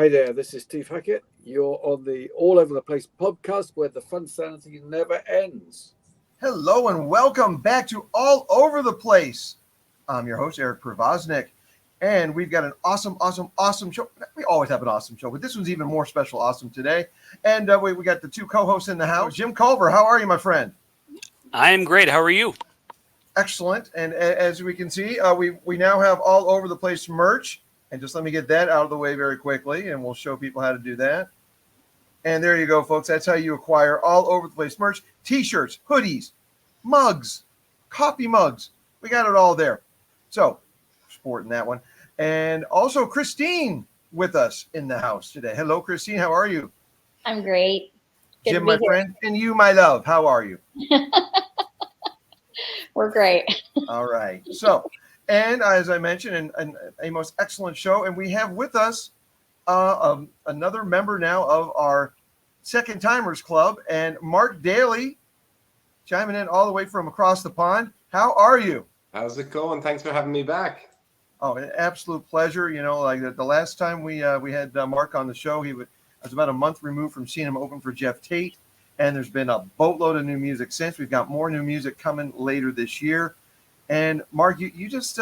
Hi there, this is Steve Hackett. You're on the All Over the Place podcast where the fun sanity never ends. Hello and welcome back to All Over the Place. I'm your host, Eric Provoznik, and we've got an awesome show. We always have an awesome show, but this one's even more special awesome today. And we got the two co-hosts in the house. Jim Culver, how are you, my friend? I am great. How are you? Excellent. And as we can see, we now have All Over the Place merch. And just let me get that out of the way very quickly, and we'll show people how to do that. And there you go, folks. That's how you acquire All Over the Place merch. T-shirts, hoodies, mugs, coffee mugs. We got it all there. So, sporting that one. And also Christine with us in the house today. Hello, Christine. How are you? I'm great. Good Jim, my friend. And you, my love. How are you? We're great. All right. So, and as I mentioned, a most excellent show. And we have with us another member now of our Second Timers Club, and Mark Daly, chiming in all the way from across the pond. How are you? How's it going? Thanks for having me back. Oh, an absolute pleasure. You know, like the last time we had Mark on the show, I was about a month removed from seeing him open for Jeff Tate, and there's been a boatload of new music since. We've got more new music coming later this year. And Mark, you just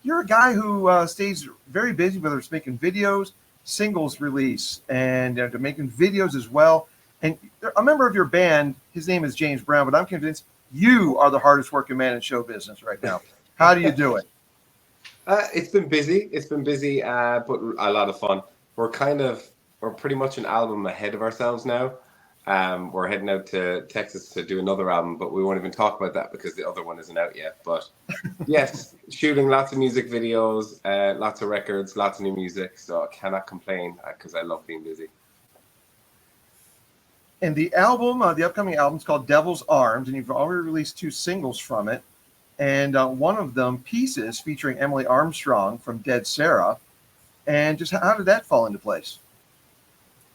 you're a guy who stays very busy, whether it's making videos, singles release, and making videos as well. And a member of your band, his name is James Brown, but I'm convinced you are the hardest working man in show business right now. How do you do it? It's been busy. But a lot of fun. We're pretty much an album ahead of ourselves now. We're heading out to Texas to do another album, but we won't even talk about that because the other one isn't out yet. But yes, shooting lots of music videos, lots of records, lots of new music. So I cannot complain because I love being busy. And the album, the upcoming album is called Devil's Arms, and you've already released 2 singles from it. And one of them, Pieces, featuring Emily Armstrong from Dead Sarah. And just how did that fall into place?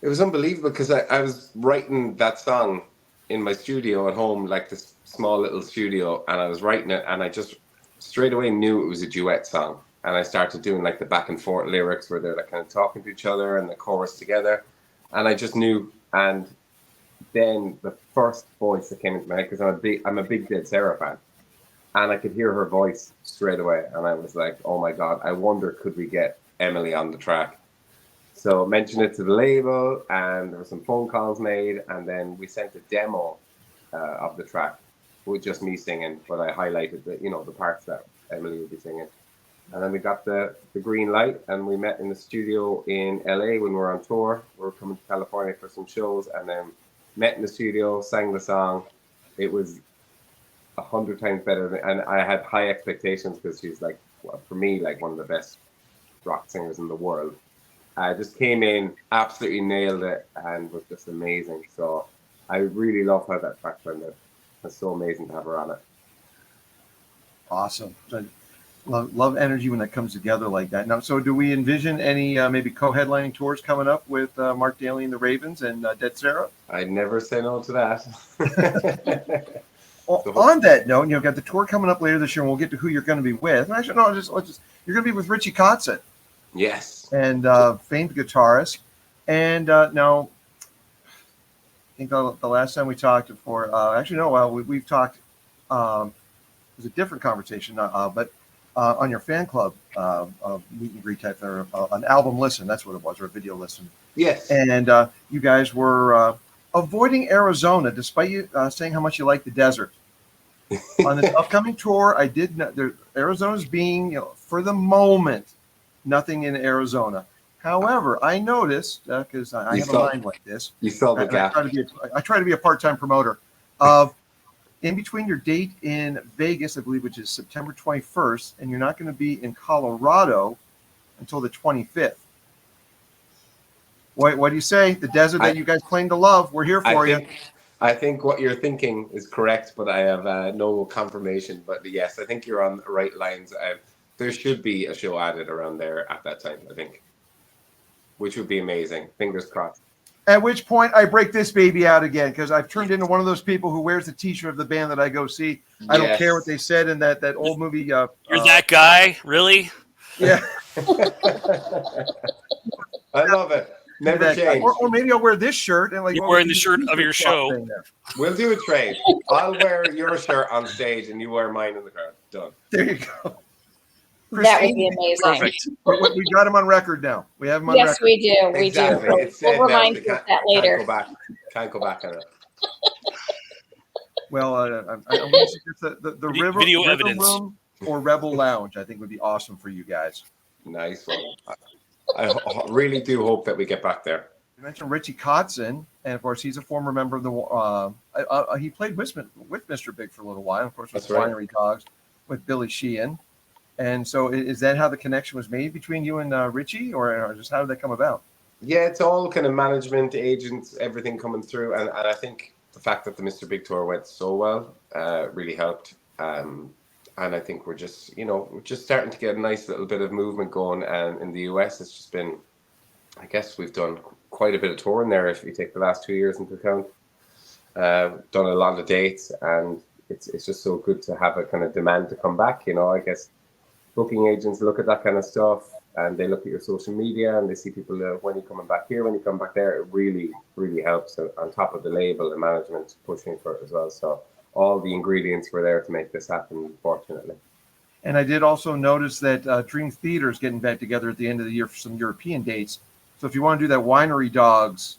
It was unbelievable because I was writing that song in my studio at home, like this small little studio, and I was writing it, and I just straight away knew it was a duet song. And I started doing like the back and forth lyrics where they're like kind of talking to each other and the chorus together. And I just knew. And then the first voice that came into my head, because I'm a big Dead Sarah fan, and I could hear her voice straight away. And I was like, oh my God, I wonder, could we get Emily on the track? So I mentioned it to the label, and there were some phone calls made, and then we sent a demo of the track with just me singing, but I highlighted the parts that Emily would be singing. And then we got the green light, and we met in the studio in LA when we were on tour. We were coming to California for some shows, and then met in the studio, sang the song. It was 100 times better, and I had high expectations because she's like, well, for me, like one of the best rock singers in the world. I just came in, absolutely nailed it, and was just amazing. So I really love how that track turned out. It's so amazing to have her on it. Awesome. Love energy when that comes together like that. Now, so do we envision any maybe co-headlining tours coming up with Mark Daly and the Ravens and Dead Sarah? I'd never say no to that. Well, on that note, you've got the tour coming up later this year, and we'll get to who you're going to be with. Actually, no, you're going to be with Richie Kotzen. Yes. And famed guitarist. And now, I think the last time we talked before, we've talked, it was a different conversation, but on your fan club meet and greet type, or an album listen, that's what it was, or a video listen. Yes. And you guys were avoiding Arizona, despite you saying how much you like the desert. On this upcoming tour, I did know Arizona's being, for the moment, nothing in Arizona. However, I noticed, because I have a mind like this. You saw the gap. I try to be a part-time promoter. Of in between your date in Vegas, I believe, which is September 21st, and you're not going to be in Colorado until the 25th. What do you say? The desert that you guys claim to love, we're here for you. I think what you're thinking is correct, but I have no confirmation. But yes, I think you're on the right lines. There should be a show added around there at that time, I think, which would be amazing. Fingers crossed. At which point I break this baby out again, because I've turned into one of those people who wears the T-shirt of the band that I go see. I don't care what they said in that old movie. You're that guy, really? Yeah. I love it. Never change. Or maybe I'll wear this shirt and like You're wearing the shirt of your show. We'll do a trade. I'll wear your shirt on stage and you wear mine in the crowd. Done. There you go. That would be amazing. Perfect. We got him on record now. We have him on Yes, record. we do. We Exactly. do. It's said We'll now, remind so you of that later. Can't go back on it. Well, I'm going to suggest the River evidence. Room or Rebel Lounge, I think would be awesome for you guys. Nice one. I really do hope that we get back there. You mentioned Richie Kotzen, and of course, he's a former member of the. He played with Mr. Big for a little while, of course, with That's right. Winery Dogs, with Billy Sheehan. And so, is that how the connection was made between you and Richie, or just how did that come about? Yeah, it's all kind of management, agents, everything coming through, and I think the fact that the Mr. Big tour went so well really helped. And I think we're just starting to get a nice little bit of movement going. And in the US, it's just been, I guess we've done quite a bit of touring there if you take the last 2 years into account. Done a lot of dates, and it's just so good to have a kind of demand to come back. I guess booking agents look at that kind of stuff, and they look at your social media, and they see people when you're coming back here, when you come back there. It really, really helps. And on top of the label and management pushing for it as well. So all the ingredients were there to make this happen, fortunately. And I did also notice that Dream Theater is getting back together at the end of the year for some European dates. So if you want to do that Winery Dogs,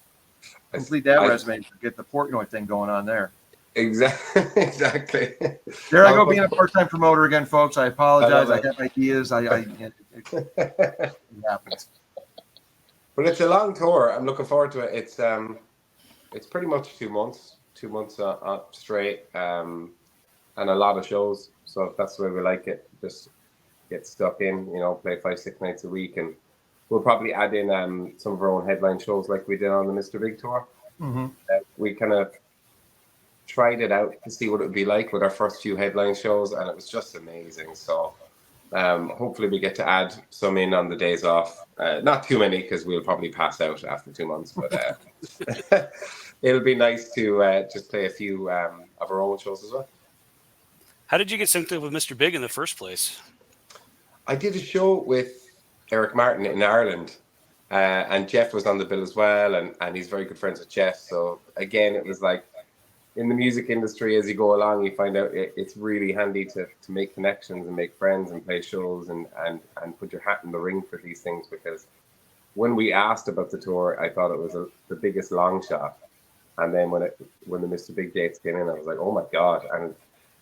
complete that resume, get the Portnoy thing going on there. Exactly. There I go, being a part-time promoter again, folks. I apologize. I have ideas. It happens. But it's a long tour. I'm looking forward to it. It's pretty much 2 months, straight, and a lot of shows. So that's the way we like it. Just get stuck in, play 5-6 nights a week, and we'll probably add in some of our own headline shows like we did on the Mr. Big tour. Mm-hmm. We kind of tried it out to see what it would be like with our first few headline shows, and it was just amazing. So hopefully we get to add some in on the days off. Not too many, because we'll probably pass out after 2 months, but it'll be nice to just play a few of our own shows as well. How did you get synced up with Mr. Big in the first place? I did a show with Eric Martin in Ireland, and Jeff was on the bill as well, and he's very good friends with Jeff. So again, it was like, in the music industry, as you go along, you find out it's really handy to make connections and make friends and play shows and put your hat in the ring for these things. Because when we asked about the tour, I thought it was the biggest long shot. And then when the Mr. Big dates came in, I was like, oh my God. And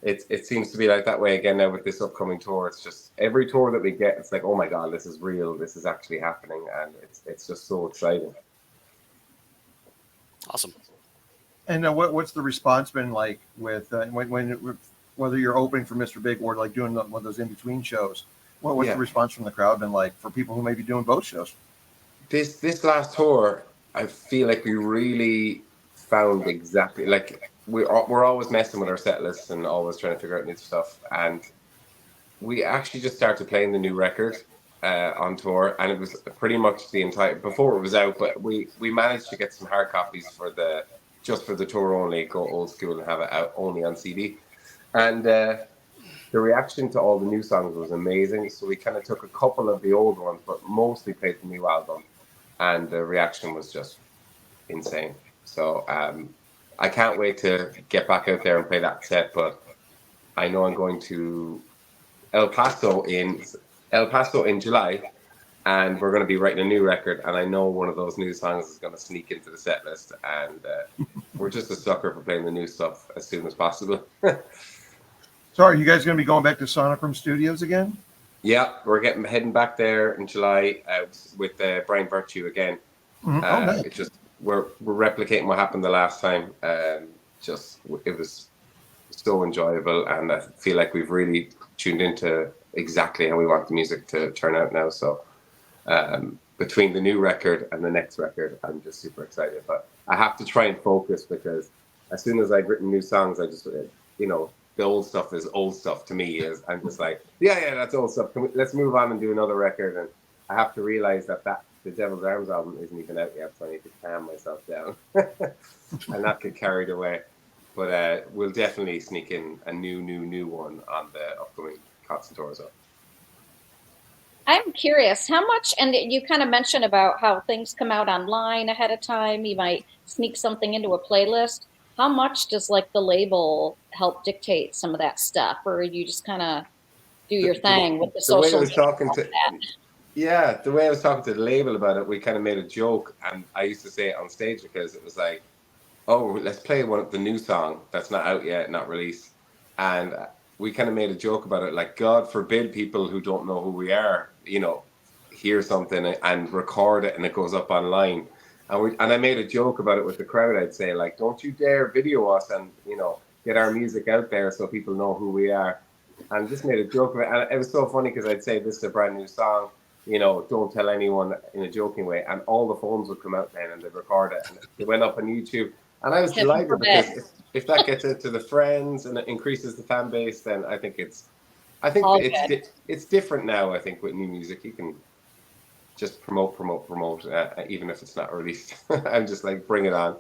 it seems to be like that way again now with this upcoming tour. It's just every tour that we get, it's like, oh my God, this is real. This is actually happening. And it's just so exciting. Awesome. And what's the response been like with when whether you're opening for Mr. Big or like doing one of those in between shows? What's the response from the crowd been like for people who may be doing both shows? This last tour, I feel like we really found exactly like we're always messing with our set lists and always trying to figure out new stuff. And we actually just started playing the new record on tour, and it was pretty much the entire before it was out. But we managed to get some hard copies for the tour only, go old school and have it out only on CD. And the reaction to all the new songs was amazing. So we kind of took a couple of the old ones, but mostly played the new album. And the reaction was just insane. So I can't wait to get back out there and play that set. But I know I'm going to El Paso in July. And we're going to be writing a new record, and I know one of those new songs is going to sneak into the set list, and we're just a sucker for playing the new stuff as soon as possible. So are you guys going to be going back to Sonic Room Studios again? Yeah, we're heading back there in July with Brian Virtue again. Mm-hmm. Nice. It's just we're replicating what happened the last time. It was so enjoyable, and I feel like we've really tuned into exactly how we want the music to turn out now. So. Between the new record and the next record, I'm just super excited. But I have to try and focus, because as soon as I've written new songs, I just, the old stuff is old stuff to me. I'm just like, yeah, that's old stuff. Let's move on and do another record. And I have to realize that the Devil's Arms album isn't even out yet, so I need to calm myself down and not get carried away. But we'll definitely sneak in a new one on the upcoming Kotzen tour as well. I'm curious, how much, and you kind of mentioned about how things come out online ahead of time. You might sneak something into a playlist. How much does like the label help dictate some of that stuff, or you just kind of do your thing with the The way I social was media talking and to, all that? yeah, the way I was talking to the label about it, we kind of made a joke, and I used to say it on stage because it was like, oh, let's play one of the new song that's not out yet, not released. And we kind of made a joke about it, like, God forbid people who don't know who we are, hear something and record it and it goes up online. And I made a joke about it with the crowd. I'd say, like, don't you dare video us and, get our music out there so people know who we are. And just made a joke of it. And it was so funny because I'd say, this is a brand new song, don't tell anyone, in a joking way. And all the phones would come out then and they'd record it. And it went up on YouTube. And I was Heaven delighted forbid. because if that gets into the friends and it increases the fan base, then I think All it's good. it's different now. I think with new music, you can just promote, even if it's not released. I'm just like, bring it on.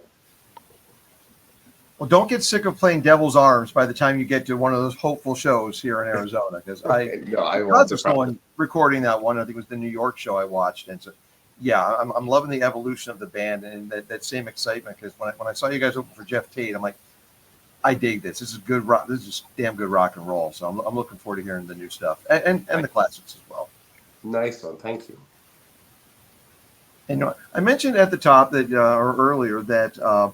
Well, don't get sick of playing Devil's Arms by the time you get to one of those hopeful shows here in Arizona, because No, I because won't. of someone recording that one, I think it was the New York show I watched, and so yeah, I'm loving the evolution of the band and that same excitement, because when I saw you guys open for Jeff Tate, I'm like, I dig this. This is good rock. This is damn good rock and roll. So I'm looking forward to hearing the new stuff and the classics as well. Nice one, thank you. And I mentioned at the top that or earlier that a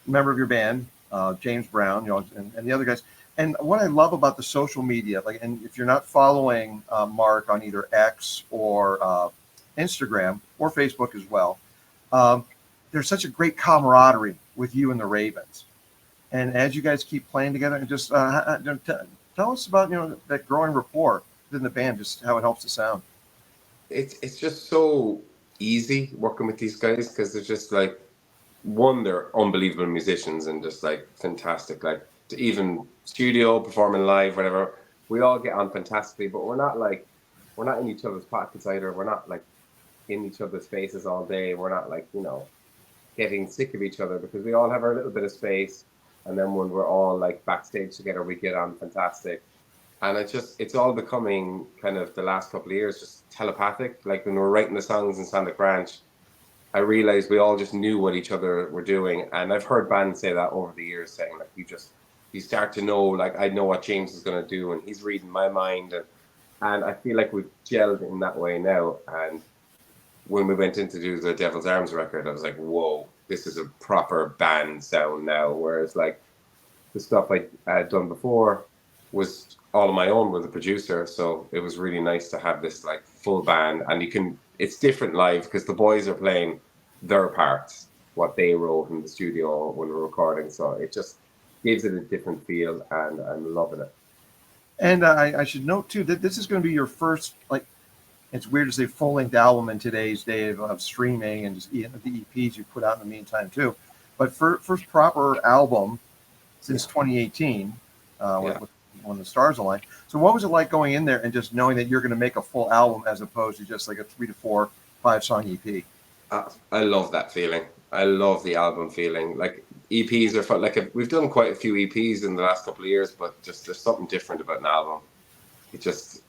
member of your band, James Brown, and the other guys. And what I love about the social media, like, and if you're not following Mark on either X or Instagram or Facebook as well, there's such a great camaraderie with you and the Ravens. And as you guys keep playing together, and just tell us about that growing rapport within the band, just how it helps the sound. It's just so easy working with these guys because they're just like, one, they're unbelievable musicians and just like fantastic, like to even studio performing live, whatever. We all get on fantastically, but we're not in each other's pockets either. We're not like in each other's faces all day. We're not like getting sick of each other because we all have our little bit of space. And then when we're all like backstage together, we get on fantastic. And it's all becoming kind of the last couple of years just telepathic. Like when we're writing the songs in Sonic Ranch, I realized we all just knew what each other were doing. And I've heard bands say that over the years, saying like you start to know, like, I know what James is going to do and he's reading my mind. And I feel like we've gelled in that way now. And when we went in to do the Devil's Arms record, I was like, whoa, this is a proper band sound now. Whereas like the stuff I had done before was all on my own with a producer. So it was really nice to have this like full band, and it's different live because the boys are playing their parts, what they wrote in the studio when we're recording. So it just gives it a different feel, and I'm loving it. And I should note too that this is going to be your first, like, it's weird to say full-length album in today's day of streaming and just the EPs you put out in the meantime too. But first proper album since 2018, when the stars aligned. So what was it like going in there and just knowing that you're going to make a full album as opposed to just like a 3 to 4, 5 song EP? I love that feeling. I love the album feeling. Like EPs are fun. Like we've done quite a few EPs in the last couple of years, but just there's something different about an album. It just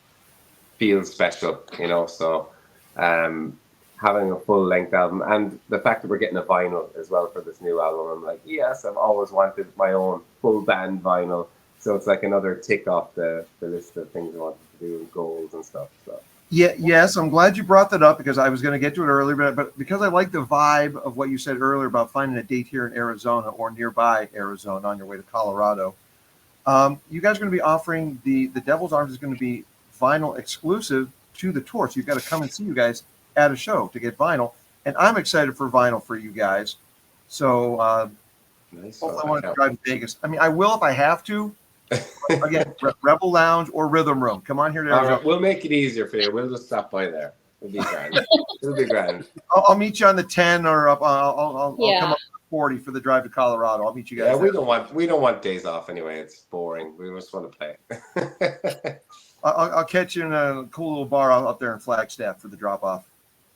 feels special, So having a full length album, and the fact that we're getting a vinyl as well for this new album, I'm like, yes, I've always wanted my own full band vinyl. So it's like another tick off the list of things I wanted to do and goals and stuff. So yeah, yes, I'm glad you brought that up because I was going to get to it earlier, but because I like the vibe of what you said earlier about finding a date here in Arizona or nearby Arizona on your way to Colorado, you guys are going to be offering the Devil's Arms is going to be vinyl exclusive to the tour. So you've got to come and see you guys at a show to get vinyl. And I'm excited for vinyl for you guys. So nice. Hopefully I want to drive to Vegas. I mean, I will if I have to. Again, Rebel Lounge or Rhythm Room. Come on here to Arizona. All right, we'll make it easier for you. We'll just stop by there. It'll be grand. It'll be grand. I'll meet you on the 10 or up. I'll come up to 40 for the drive to Colorado. I'll meet you guys. Yeah, there. we don't want days off anyway. It's boring. We just want to play. I'll catch you in a cool little bar up there in Flagstaff for the drop off.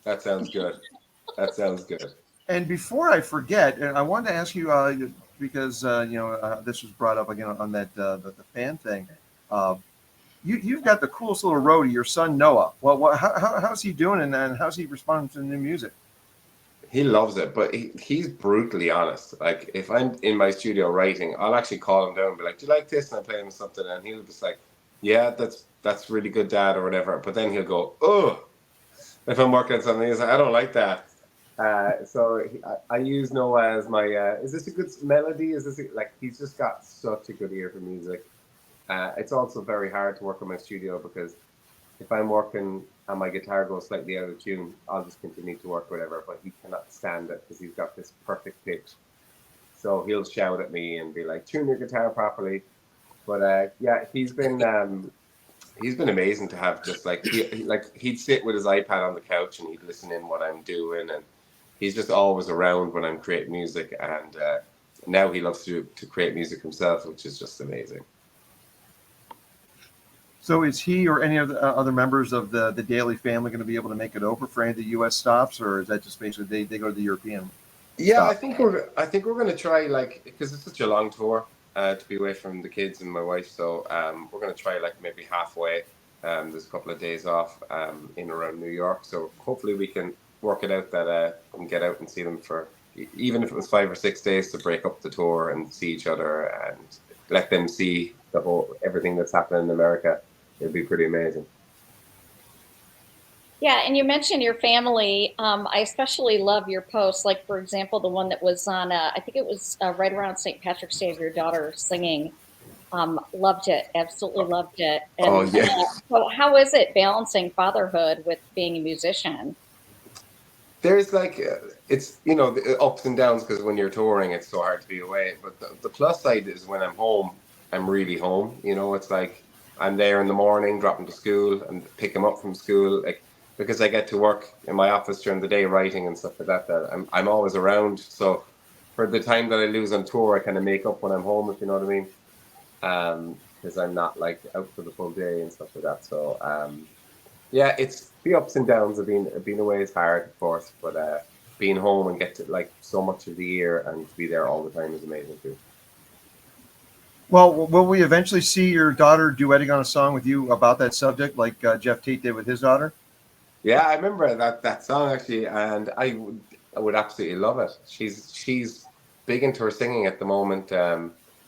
That sounds good. That sounds good. And before I forget, and I wanted to ask you because this was brought up again on that the fan thing. you've got the coolest little roadie, your son Noah. Well, how's he doing, and how's he responding to the new music? He loves it, but he's brutally honest. Like, if I'm in my studio writing, I'll actually call him down and be like, "Do you like this?" And I play him something, and he'll just like, "Yeah, that's really good, Dad," or whatever. But then he'll go, "Oh," if I'm working on something, he's like, "I don't like that." I use Noah as my. Is this a good melody? Is this like he's just got such a good ear for music. It's also very hard to work in my studio because if I'm working and my guitar goes slightly out of tune, I'll just continue to work whatever, but he cannot stand it because he's got this perfect pitch. So he'll shout at me and be like, "Tune your guitar properly." But yeah, he's been amazing to have. Just like he'd sit with his iPad on the couch and he'd listen in what I'm doing, and he's just always around when I'm creating music. And now he loves to create music himself, which is just amazing. So is he or any of the other members of the Daly family going to be able to make it over for any of the U.S. stops, or is that just basically they go to the European? Yeah, stop? I think we're going to try, like, because it's such a long tour to be away from the kids and my wife. So we're going to try like maybe halfway. There's a couple of days off in around New York, so hopefully we can work it out that we can get out and see them for even if it was 5 or 6 days to break up the tour and see each other and let them see everything that's happening in America. It'd be pretty amazing. Yeah, and you mentioned your family. I especially love your posts, like, for example, the one that was on, I think it was right around St. Patrick's Day of your daughter singing. Loved it, absolutely loved it. And Oh, yeah. so how is it balancing fatherhood with being a musician? There's like, it's, the ups and downs because when you're touring, it's so hard to be away. But the plus side is when I'm home, I'm really home. It's like I'm there in the morning, drop him to school and pick him up from school. Like, because I get to work in my office during the day writing and stuff like that, I'm always around. So for the time that I lose on tour, I kind of make up when I'm home, if you know what I mean. Because I'm not like out for the full day and stuff like that. So yeah, it's the ups and downs of being away is hard, of course, but being home and get to like so much of the year and to be there all the time is amazing too. Well, will we eventually see your daughter duetting on a song with you about that subject, like Jeff Tate did with his daughter? Yeah, I remember that song actually, and I would absolutely love it. She's big into her singing at the moment.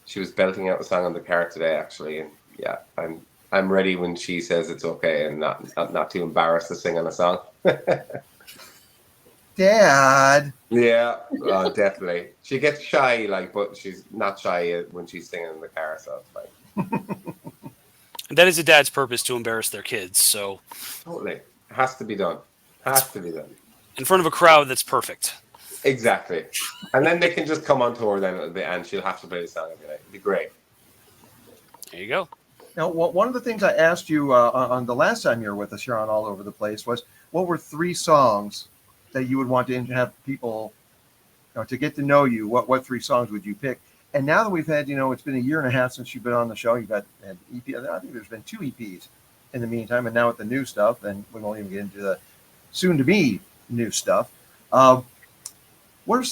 She was belting out a song on the car today, actually, and yeah, I'm ready when she says it's okay and not too embarrassed to sing on a song. Dad. Yeah, definitely. She gets shy, but she's not shy when she's singing in the car, so it's fine. And that is a dad's purpose, to embarrass their kids. So Totally. Has to be done. Has to be done. In front of a crowd that's perfect. Exactly. And then they can just come on tour then and she'll have to play the song every night. It'd be great. There you go. Now, one of the things I asked you on the last time you were with us here on All Over the Place was, what were 3 songs that you would want to have people, to get to know you? What 3 songs would you pick? And now that we've had, it's been a year and a half since you've been on the show, you've had an EP. I think there's been 2 EPs in the meantime, and now with the new stuff, and we won't even get into the soon-to-be new stuff. What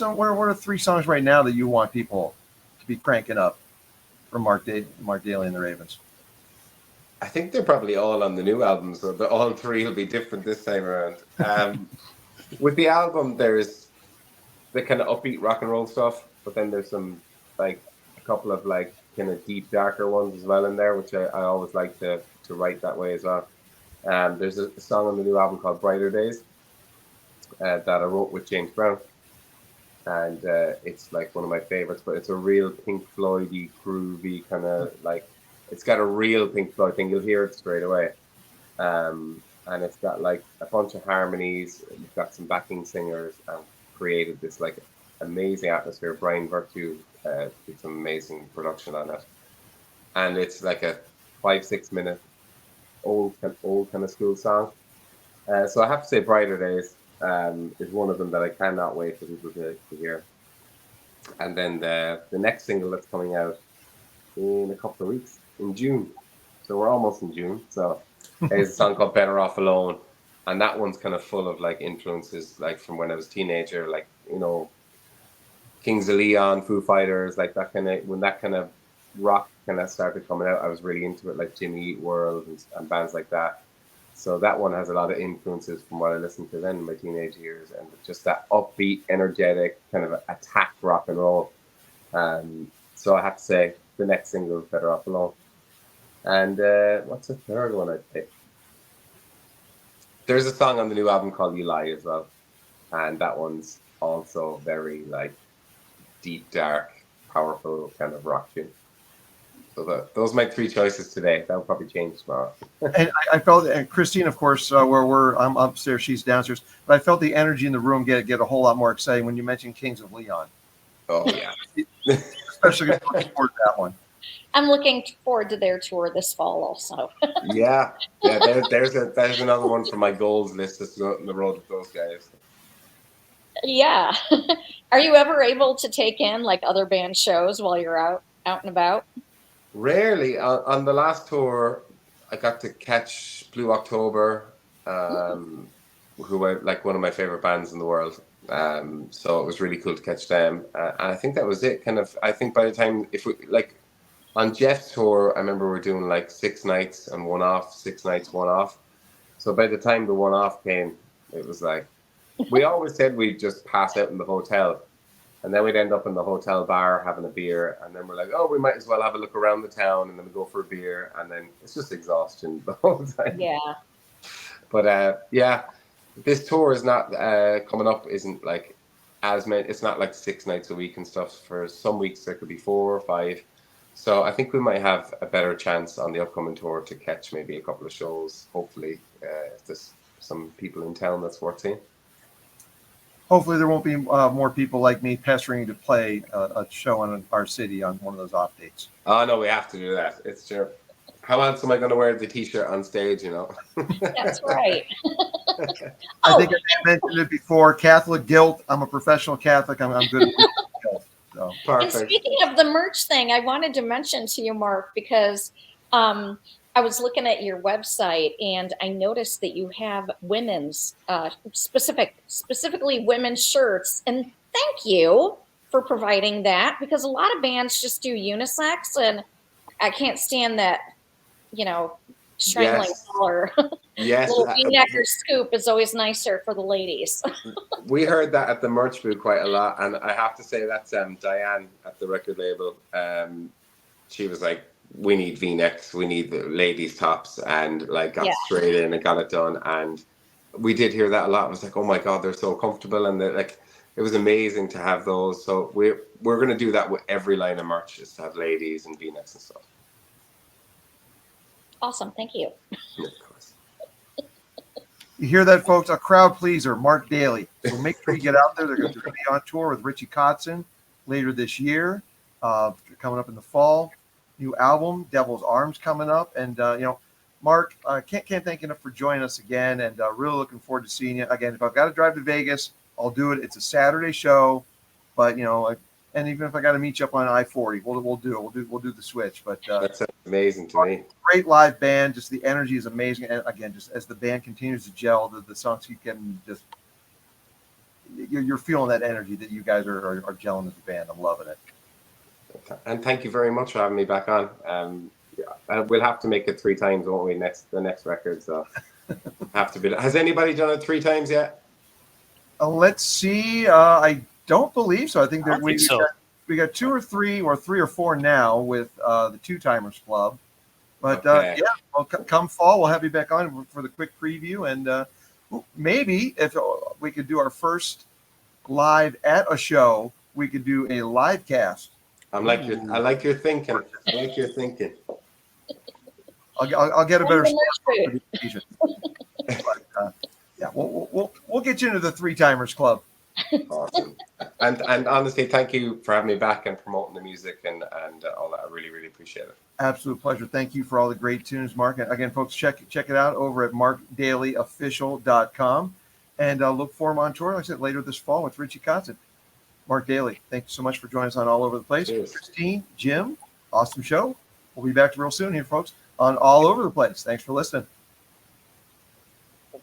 are 3 songs right now that you want people to be cranking up from Mark Daly and the Ravens? I think they're probably all on the new album, so all 3 will be different this time around. With the album, there's the kind of upbeat rock and roll stuff, but then there's some like a couple of like kind of deep, darker ones as well in there, which I always like to write that way as well. There's a song on the new album called Brighter Days that I wrote with James Brown. And it's like one of my favorites, but it's a real Pink Floyd-y, groovy kind of like, it's got a real Pink Floyd thing. You'll hear it straight away. And it's got like a bunch of harmonies. You've got some backing singers and created this like amazing atmosphere. Brian Virtue did some amazing production on it. And it's like a 5-6 minute old kind of school song. So I have to say Brighter Days is one of them that I cannot wait for people to hear. And then the next single that's coming out in a couple of weeks, in June. So we're almost in June. So there's a song called Better Off Alone. And that one's kind of full of like influences like from when I was a teenager, like, Kings of Leon, Foo Fighters, like that kind of, when that kind of rock kind of started coming out, I was really into it, like Jimmy Eat World and bands like that. So that one has a lot of influences from what I listened to then in my teenage years, and just that upbeat, energetic kind of attack rock and roll. So I have to say the next single is Better Off Alone. And what's the third one I'd pick? There's a song on the new album called You Lie as well, and that one's also very like deep, dark, powerful kind of rock tune. So those are my three choices today. That'll probably change tomorrow. And I felt, and Christine, of course, I'm upstairs, she's downstairs, but I felt the energy in the room get a whole lot more exciting when you mentioned Kings of Leon. Oh yeah, Especially looking forward to that one. I'm looking forward to their tour this fall also. yeah. There's another one from my goals list that's on the road with those guys. Yeah. Are you ever able to take in like other band shows while you're out and about? Rarely. On the last tour, I got to catch Blue October, who are like one of my favorite bands in the world. So it was really cool to catch them. And I think that was it. Kind of. I think by the time, if we like on Jeff's tour, I remember we were doing like 6 nights and one off, 6 nights, one off. So by the time the one off came, it was like we always said we'd just pass out in the hotel. And then we'd end up in the hotel bar having a beer, and then we're like, oh, we might as well have a look around the town, and then we go for a beer, and then it's just exhaustion the whole time. Yeah. But yeah, this tour is not coming up. Isn't like as many. It's not like 6 nights a week and stuff. For some weeks there could be 4 or 5. So I think we might have a better chance on the upcoming tour to catch maybe a couple of shows. Hopefully, if there's some people in town that's worth seeing. Hopefully there won't be more people like me pestering you to play a show in our city on one of those off dates. Oh, no, we have to do that. It's true. How else am I going to wear the T-shirt on stage, you know? That's right. I think I mentioned it before. Catholic guilt. I'm a professional Catholic. I'm good at guilt. So. And Perfect. speaking of the merch thing, I wanted to mention to you, Mark, because I was looking at your website and I noticed that you have women's specifically women's shirts. And thank you for providing that, because a lot of bands just do unisex, and I can't stand that, strangling collar. Yes. Little V-neck or scoop is always nicer for the ladies. We heard that at the merch booth quite a lot, and I have to say that's Diane at the record label. She was like, we need V-necks, we need the ladies' tops, and like got straight in and got it done. And we did hear that a lot. I was like, oh my God, they're so comfortable, and like it was amazing to have those. So we're going to do that with every line of merch, is to have ladies and V-necks and stuff. Awesome, thank you. Yeah, of course. You hear that, folks? A crowd pleaser, Mark Daly. So make sure you get out there. They're going to be on tour with Richie Kotzen later this year, coming up in the fall. New album, Devil's Arms, coming up. And, Mark, can't thank you enough for joining us again, and really looking forward to seeing you. Again, if I've got to drive to Vegas, I'll do it. It's a Saturday show, but, and even if I got to meet you up on I-40, we'll do it. We'll do the switch. But That's amazing to me. Great live band. Just the energy is amazing. And again, just as the band continues to gel, the songs keep getting just, you're feeling that energy that you guys are gelling as a band. I'm loving it. And thank you very much for having me back on. We'll have to make it 3 times, won't we? The next record. So have to be. Has anybody done it 3 times yet? Let's see. I don't believe so. I think that we got 2 or 3 or 3 or 4 now with the Two Timers Club. But Okay. well, come fall, we'll have you back on for the quick preview, and maybe if we could do our first live at a show, we could do a live cast. I like your thinking. I'll get a better occasion. But, yeah, we'll get you into the Three Timers Club. Awesome. And honestly, thank you for having me back and promoting the music and all that. I really, really appreciate it. Absolute pleasure. Thank you for all the great tunes, Mark. And again, folks, check it out over at markdalyofficial.com, and look for him on tour, like I said, later this fall with Richie Kotzen. Mark Daly, thank you so much for joining us on All Over the Place. Cheers. Christine, Jim, awesome show. We'll be back real soon here, folks, on All Over the Place. Thanks for listening.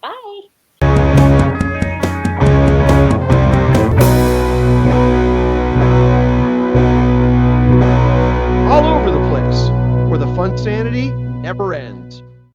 Bye. All Over the Fun Sanity never ends.